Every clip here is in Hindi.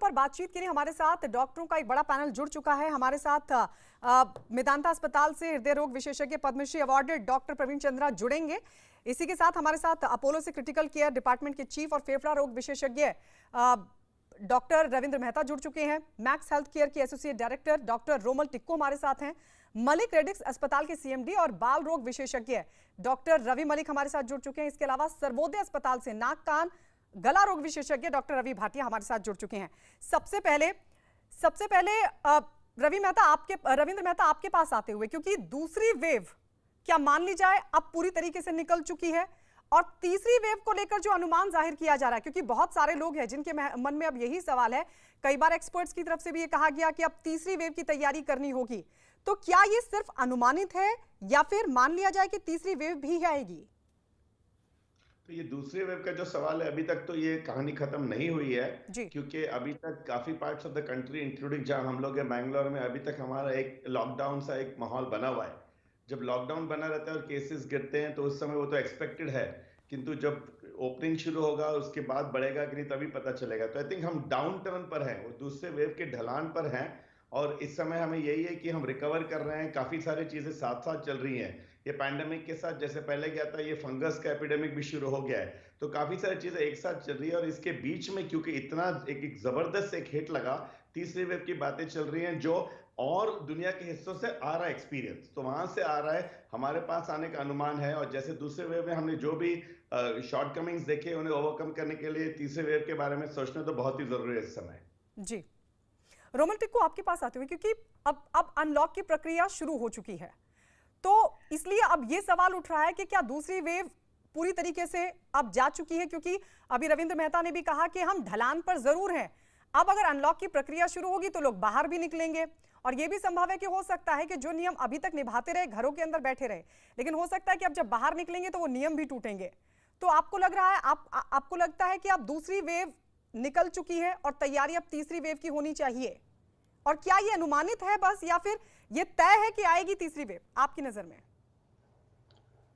पर बातचीत के लिए हमारे साथ डॉक्टरों का एक बड़ा पैनल जुड़ चुका है। हमारे साथ मेदांता अस्पताल से हृदय रोग विशेषज्ञ पद्मश्री अवार्डेड डॉक्टर प्रवीण चंद्रा जुड़ेंगे। इसी के साथ हमारे साथ अपोलो से क्रिटिकल केयर डिपार्टमेंट के चीफ और फेफड़ा रोग विशेषज्ञ डॉक्टर रविंद्र मेहता जुड़ चुके हैं। मैक्स हेल्थ केयर के एसोसिएट डायरेक्टर डॉक्टर रोमल टिक्को हमारे साथ हैं। मलिक रेडिक्स अस्पताल के सीएमडी और बाल रोग विशेषज्ञ डॉक्टर रवि मलिक हमारे साथ जुड़ चुके हैं। इसके अलावा सर्वोदय अस्पताल से नाक कान गला रोग विशेषज्ञ डॉक्टर रवि भाटिया हमारे साथ जुड़ चुके हैं। सबसे पहले रविंद्र मेहता आपके पास आते हुए, क्योंकि दूसरी वेव क्या मान ली जाए अब पूरी तरीके से निकल चुकी है, और तीसरी वेव को लेकर जो अनुमान जाहिर किया जा रहा है, क्योंकि बहुत सारे लोग हैं जिनके मन में अब यही सवाल है, कई बार एक्सपर्ट्स की तरफ से भी ये कहा गया कि अब तीसरी वेव की तैयारी करनी होगी, तो क्या ये सिर्फ अनुमानित है या फिर मान लिया जाए कि तीसरी वेव भी आएगी? तो ये दूसरे वेव का जो सवाल है, अभी तक तो ये कहानी खत्म नहीं हुई है, क्योंकि अभी तक काफी parts of the country including जहां हम लोग हैं बैंगलोर में, अभी तक हमारा एक लॉकडाउन सा एक माहौल बना हुआ है। जब लॉकडाउन बना रहता है और केसेस गिरते हैं तो उस समय वो तो एक्सपेक्टेड है, किंतु जब ओपनिंग शुरू होगा उसके बाद बढ़ेगा कि नहीं तभी पता चलेगा। तो आई थिंक हम डाउन टर्न पर हैं, वो दूसरे वेव के ढलान पर हैं, और इस समय हमें यही है कि हम रिकवर कर रहे हैं। काफी सारी चीजें साथ साथ चल रही हैं। ये पैंडेमिक के साथ जैसे पहले गया था, ये फंगस का एपिडेमिक भी शुरू हो गया है, तो काफी सारी चीजें एक साथ चल रही है। और इसके बीच में क्योंकि इतना एक जबरदस्त एक हिट लगा, तीसरी वेव की बातें चल रही हैं, जो और दुनिया के हिस्सों से आ रहा है एक्सपीरियंस, तो वहां से आ रहा है, हमारे पास आने का अनुमान है। और जैसे दूसरे वेव में हमने जो भी शॉर्टकमिंग्स देखे, उन्हें ओवरकम करने के लिए तीसरे वेव के बारे में सोचना तो बहुत ही जरूरी है इस समय। जी, रोमल टिक्को आपके पास आते हुए, क्योंकि अब अनलॉक की प्रक्रिया शुरू हो चुकी है, तो इसलिए अब ये सवाल उठ रहा है कि क्या दूसरी वेव पूरी तरीके से अब जा चुकी है? क्योंकि अभी रविंद्र मेहता ने भी कहा कि हम ढलान पर जरूर हैं। अब अगर अनलॉक की प्रक्रिया शुरू होगी तो लोग बाहर भी निकलेंगे, और यह भी संभव है कि हो सकता है कि जो नियम अभी तक निभाते रहे घरों के अंदर बैठे रहे, लेकिन हो सकता है कि अब जब बाहर निकलेंगे तो वो नियम भी टूटेंगे। तो आपको लग रहा है, आपको लगता है कि अब दूसरी वेव निकल चुकी है और तैयारी अब तीसरी वेव की होनी चाहिए? और क्या ये अनुमानित है बस, या फिर ये तय है कि आएगी तीसरी वेव आपकी नजर में?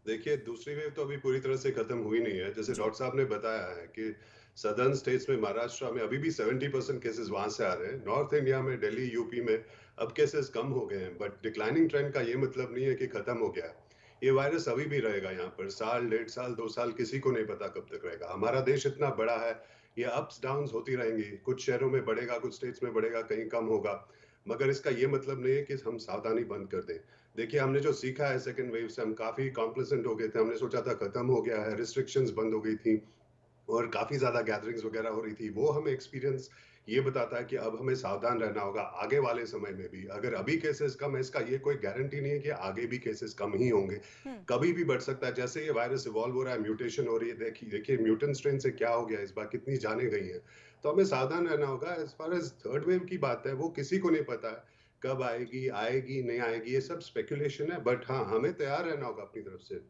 देखिए, दूसरी वेव तो अभी पूरी तरह से खत्म हुई नहीं है। जैसे डॉक्टर साहब ने बताया है कि सदर्न स्टेट्स में, महाराष्ट्र में अभी भी 70% केसेस वहां से आ रहे हैं। नॉर्थ इंडिया में, दिल्ली, यूपी में अब केसेस कम हो गए हैं, बट डिक्लाइनिंग ट्रेंड का ये मतलब नहीं है कि खत्म हो गया है। ये वायरस अभी भी रहेगा यहाँ पर, साल, 1.5 साल, 2 साल, किसी को नहीं पता कब तक रहेगा। हमारा देश इतना बड़ा है, ये अप्स डाउन्स होती रहेंगी। कुछ शहरों में बढ़ेगा, कुछ स्टेट्स में बढ़ेगा, कहीं कम होगा, मगर इसका ये मतलब नहीं है कि हम सावधानी बंद कर दें। देखिए, हमने जो सीखा है सेकेंड वेव से, हम काफी कॉम्प्लेसेंट हो गए थे। हमने सोचा था खत्म हो गया है, रिस्ट्रिक्शंस बंद हो गई थी और काफी ज्यादा गैदरिंग्स वगैरह हो रही थी। वो हमें एक्सपीरियंस ये बताता है कि अब हमें सावधान रहना होगा आगे वाले समय में भी। अगर अभी केसेस कम है, इसका ये कोई गारंटी नहीं है कि आगे भी केसेस कम ही होंगे, कभी भी बढ़ सकता है। जैसे ये वायरस इवॉल्व हो रहा है, म्यूटेशन हो रही है, देखिए म्यूटेंट स्ट्रेन से क्या हो गया इस बार, कितनी जाने गई हैं, तो हमें सावधान रहना होगा। As far as third wave की बात है, वो किसी को नहीं पता है कब आएगी, आएगी नहीं आएगी, ये सब स्पेकुलेशन है। बट हाँ, हमें तैयार रहना होगा अपनी तरफ से।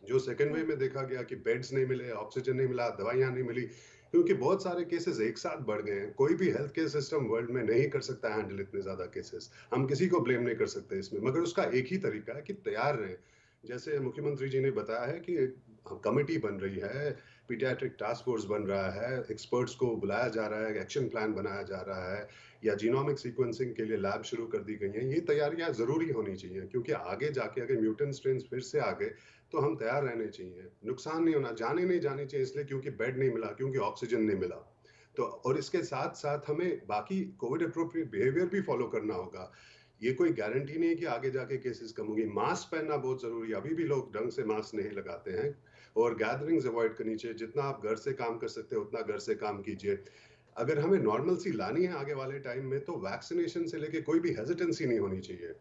जो सेकेंड वेव में देखा गया कि बेड्स नहीं मिले, ऑक्सीजन नहीं मिला, दवाइयां नहीं मिली, क्योंकि बहुत सारे केसेस एक साथ बढ़ गए हैं। कोई भी हेल्थ केयर सिस्टम वर्ल्ड में नहीं कर सकता हैंडल इतने ज्यादा केसेस। हम किसी को ब्लेम नहीं कर सकते इसमें, मगर उसका एक ही तरीका है कि तैयार रहें। जैसे मुख्यमंत्री जी ने बताया है कि कमेटी बन रही है, पीडियाट्रिक टास्क फोर्स बन रहा है, एक्सपर्ट्स को बुलाया जा रहा है, एक्शन प्लान बनाया जा रहा है, या जीनोमिक सीक्वेंसिंग के लिए लैब शुरू कर दी गई हैं। ये तैयारियां जरूरी होनी चाहिए, क्योंकि आगे जाके अगर म्यूटेंट स्ट्रेन्स फिर से आ गए तो हम तैयार रहने चाहिए। नुकसान नहीं होना, जाने नहीं जानी चाहिए इसलिए क्योंकि बेड नहीं मिला, क्योंकि ऑक्सीजन नहीं मिला। तो और इसके साथ साथ हमें बाकी कोविड अप्रोप्रिएट बिहेवियर भी फॉलो करना होगा। ये कोई गारंटी नहीं है कि आगे जाके केसेस कम होंगी। मास्क पहनना बहुत जरूरी है, अभी भी लोग ढंग से मास्क नहीं लगाते हैं, और गैदरिंग्स अवॉइड करनी चाहिए। जितना आप घर से काम कर सकते हो उतना घर से काम कीजिए। अगर हमें नॉर्मल सी लानी है आगे वाले टाइम में, तो वैक्सीनेशन से लेके कोई भी हेजिटेंसी नहीं होनी चाहिए।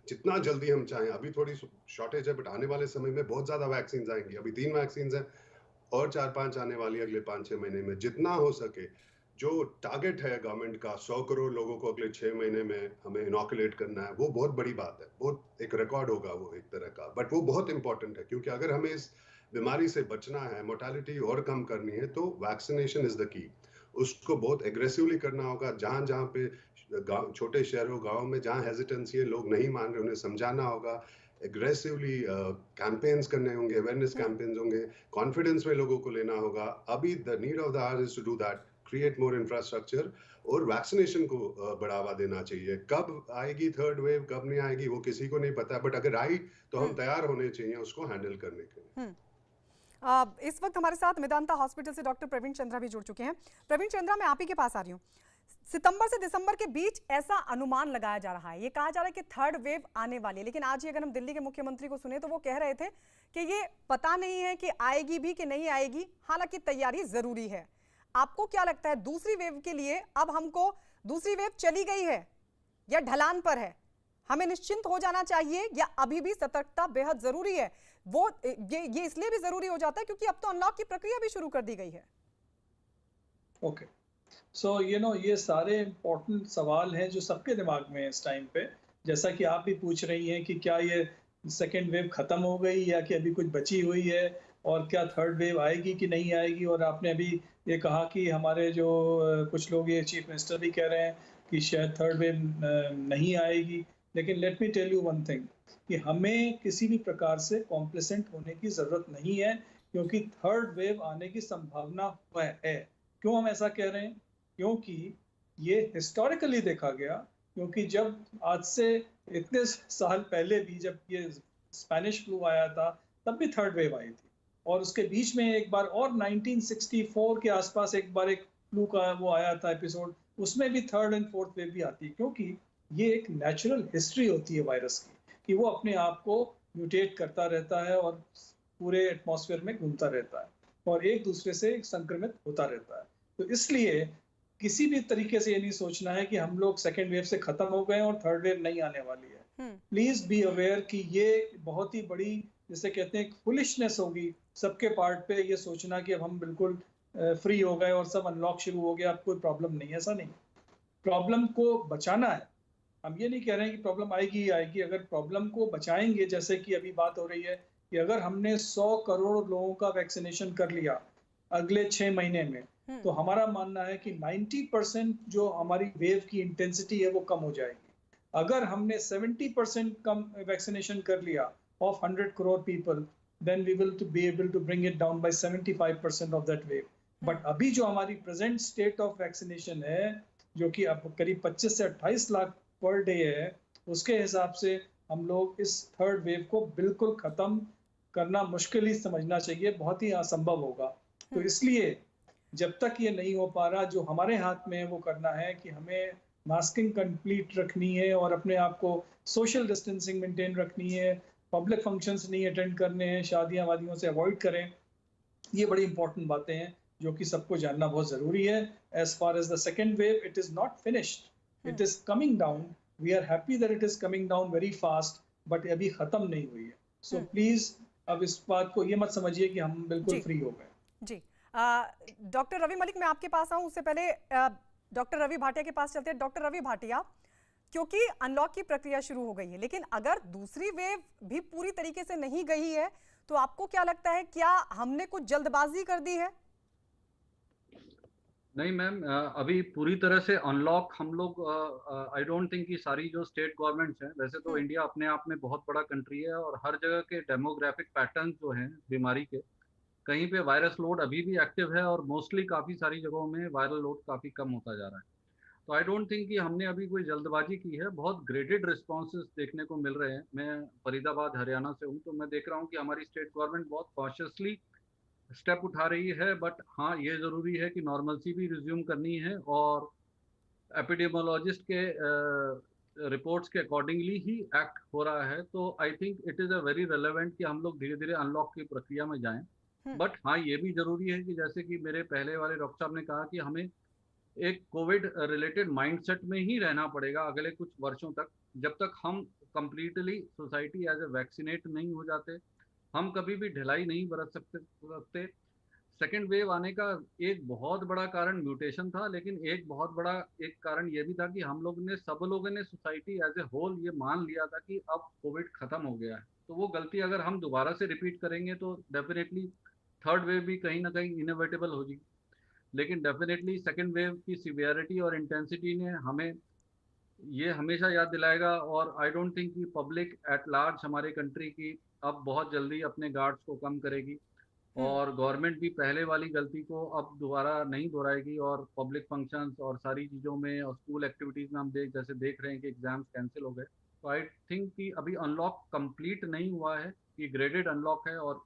जितना जल्दी हम चाहें, अभी थोड़ी शॉर्टेज है, बट आने वाले समय में बहुत ज्यादा वैक्सीन आएंगी। अभी 3 वैक्सीन हैं और 4-5 आने वाली अगले 5-6 महीने में। जितना हो सके, जो टारगेट है गवर्नमेंट का, 100 करोड़ लोगों को अगले 6 महीने में हमें इनॉकुलेट करना है, वो बहुत बड़ी बात है, बहुत एक रिकॉर्ड होगा वो एक तरह का। बट वो बहुत इंपॉर्टेंट है, क्योंकि अगर हमें इस बीमारी से बचना है, मोर्टेलिटी और कम करनी है, तो वैक्सीनेशन इज द की। उसको बहुत एग्रेसिवली करना होगा। जहां जहां पे छोटे शहरों, गाँव में जहां हेजिटेंसी है, लोग नहीं मान रहे, उन्हें समझाना होगा। एग्रेसिवली कैंपेन्स करने होंगे, अवेयरनेस कैंपेन्स होंगे, कॉन्फिडेंस में लोगों को लेना होगा। अभी the need of the hour is to do that create more infrastructure और वैक्सीनेशन को बढ़ावा देना चाहिए। कब आएगी थर्ड वेव, कब नहीं आएगी, वो किसी को नहीं पता, बट अगर आई तो हम तैयार होने चाहिए उसको हैंडल करने के लिए। इस वक्त हमारे साथ मेदांता हॉस्पिटल से डॉक्टर प्रवीण चंद्रा भी जुड़ चुके हैं। प्रवीण चंद्रा, मैं आप ही के पास आ रही हूँ। सितंबर से दिसंबर के बीच ऐसा अनुमान लगाया जा रहा है, ये कहा जा रहा है कि थर्ड वेव आने वाली है, लेकिन आज ही अगर हम दिल्ली के मुख्यमंत्री को सुने तो वो कह रहे थे कि ये पता नहीं है कि आएगी भी कि नहीं आएगी, हालांकि तैयारी जरूरी है। आपको क्या लगता है, दूसरी वेव के लिए अब हमको, दूसरी वेव चली गई है या ढलान पर है, हमें निश्चिंत हो जाना चाहिए या अभी भी सतर्कता बेहद जरूरी है? वो ये इसलिए भी जरूरी हो जाता है क्योंकि अब तो अनलॉक की प्रक्रिया भी शुरू कर दी गई है। ओके, सो ये सारे इम्पोर्टेंट सवाल हैं जो सबके दिमाग में है इस टाइम पे। जैसा कि आप भी पूछ रही हैं कि क्या ये सेकेंड वेव ख़त्म हो गई या कि अभी कुछ बची हुई है, और क्या थर्ड वेव आएगी कि नहीं आएगी। और आपने अभी ये कहा कि हमारे जो कुछ लोग, ये चीफ मिनिस्टर भी कह रहे हैं कि शायद थर्ड वेव नहीं आएगी। लेकिन let me tell you one thing, कि हमें किसी भी प्रकार से कॉम्प्लेसेंट होने की ज़रूरत नहीं है, क्योंकि थर्ड वेव आने की संभावना है। क्यों हम ऐसा कह रहे हैं? क्योंकि ये हिस्टोरिकली देखा गया, क्योंकि जब आज से इतने साल पहले भी जब ये स्पेनिश फ्लू आया था तब भी थर्ड वेव आई थी, और उसके बीच में एक बार और 1964 के आसपास एक बार एक फ्लू का वो आया था एपिसोड, उसमें भी थर्ड एंड फोर्थ वेव भी आती है। क्योंकि ये एक नेचुरल हिस्ट्री होती है वायरस की, कि वो अपने आप को म्यूटेट करता रहता है और पूरे एटमॉस्फेयर में घूमता रहता है और एक दूसरे से संक्रमित होता रहता है। तो इसलिए किसी भी तरीके से ये नहीं सोचना है कि हम लोग सेकेंड वेव से खत्म हो गए और थर्ड वेव नहीं आने वाली है। प्लीज बी अवेयर कि ये बहुत ही बड़ी, जिसे कहते हैं, फुलिशनेस होगी सबके पार्ट पे, ये सोचना कि अब हम बिल्कुल फ्री हो गए और सब अनलॉक शुरू हो गया, अब कोई प्रॉब्लम नहीं है। ऐसा नहीं, प्रॉब्लम को बचाना है। हम ये नहीं कह रहे हैं कि प्रॉब्लम आएगी ही आएगी। अगर प्रॉब्लम को बचाएंगे, जैसे कि अभी बात हो रही है कि अगर हमने 100 करोड़ लोगों का वैक्सीनेशन कर लिया अगले 6 महीने में, तो हमारा मानना है कि 90% जो हमारी वेव की इंटेंसिटी है वो कम हो जाएगी। अगर हमने 70% कम वैक्सीनेशन कर लिया of 100 crore people, then we will be able to bring it down by 75% of that wave. But अभी जो हमारी प्रेजेंट स्टेट ऑफ वैक्सीनेशन है, जो कि अब करीब 25 से 28 लाख पर डे है, उसके हिसाब से हम लोग इस थर्ड वेव को बिल्कुल खत्म करना मुश्किल ही समझना चाहिए, बहुत ही असंभव होगा। तो इसलिए जब तक ये नहीं हो पा रहा, जो हमारे हाथ में है वो करना है कि हमें मास्किंग कंप्लीट रखनी है और अपने आप को सोशल डिस्टेंसिंग मेंटेन रखनी है, पब्लिक फंक्शंस नहीं अटेंड करने हैं, शादियां वादियों से अवॉइड करें। ये बड़ी इंपॉर्टेंट बातें हैं जो कि सबको जानना बहुत ज़रूरी है। As far as the second wave, it is not finished, it is coming down. We are happy that it is coming down very fast, but अभी ख़त्म नहीं हुई है। सो प्लीज़ अब इस बात को ये मत समझिए कि हम बिल्कुल फ्री हो गए। जी, डॉक्टर रवि मलिक, मैं आपके पास आऊं उससे पहले डॉक्टर रवि भाटिया के पास चलते हैं। डॉक्टर रवि भाटिया, क्योंकि अनलॉक की प्रक्रिया शुरू हो गई है, लेकिन अगर दूसरी वेव भी पूरी तरीके से नहीं गई है, तो आपको क्या लगता है, क्या हमने कुछ जल्दबाजी कर दी है? नहीं मैम, अभी पूरी तरह से अनलॉक हम लोग, आई डोंट थिंक कि सारी जो स्टेट गवर्नमेंट्स हैं, वैसे तो इंडिया अपने आप में बहुत बड़ा कंट्री है और हर जगह के डेमोग्राफिक पैटर्न जो हैं बीमारी के, कहीं पे वायरस लोड अभी भी एक्टिव है और मोस्टली काफ़ी सारी जगहों में वायरल लोड काफ़ी कम होता जा रहा है। तो आई डोंट थिंक कि हमने अभी कोई जल्दबाजी की है। बहुत ग्रेडेड रिस्पॉन्सेज देखने को मिल रहे हैं। मैं फरीदाबाद हरियाणा से हूँ, तो मैं देख रहा हूँ कि हमारी स्टेट गवर्नमेंट बहुत कॉशियसली स्टेप उठा रही है। बट हाँ, ये ज़रूरी है कि नॉर्मलसी भी रिज्यूम करनी है और एपिडेमोलॉजिस्ट के रिपोर्ट्स के अकॉर्डिंगली ही एक्ट हो रहा है। तो I think it is a very relevant कि हम लोग धीरे धीरे अनलॉक की प्रक्रिया में जाएं। बट हाँ, ये भी जरूरी है कि जैसे कि मेरे पहले वाले डॉक्टर साहब ने कहा कि हमें एक कोविड रिलेटेड माइंडसेट में ही रहना पड़ेगा अगले कुछ वर्षों तक, जब तक हम completely society as a vaccinate नहीं हो जाते। हम कभी भी ढिलाई नहीं बरत सकते। सेकेंड वेव आने का एक बहुत बड़ा कारण म्यूटेशन था, लेकिन एक बहुत बड़ा एक कारण ये भी था कि हम लोग ने, सब लोगों ने, सोसाइटी एज ए होल ये मान लिया था कि अब कोविड खत्म हो गया है। तो वो गलती अगर हम दोबारा से रिपीट करेंगे तो डेफिनेटली थर्ड वेव भी कहीं ना कहीं इनएविटेबल होगी। लेकिन डेफिनेटली सेकेंड वेव की सिवियरिटी और इंटेंसिटी ने हमें ये हमेशा याद दिलाएगा। और आई डोंट थिंक कि पब्लिक एट लार्ज हमारे कंट्री की अब बहुत जल्दी अपने गार्ड्स को कम करेगी। और गवर्नमेंट भी पहले वाली गलती को अब दोबारा नहीं दोहराएगी और पब्लिक फंक्शंस और सारी चीज़ों में और स्कूल एक्टिविटीज़ में हम जैसे देख रहे हैं कि एग्जाम्स कैंसिल हो गए। तो आई थिंक कि अभी अनलॉक कंप्लीट नहीं हुआ है, ये ग्रेडेड अनलॉक है और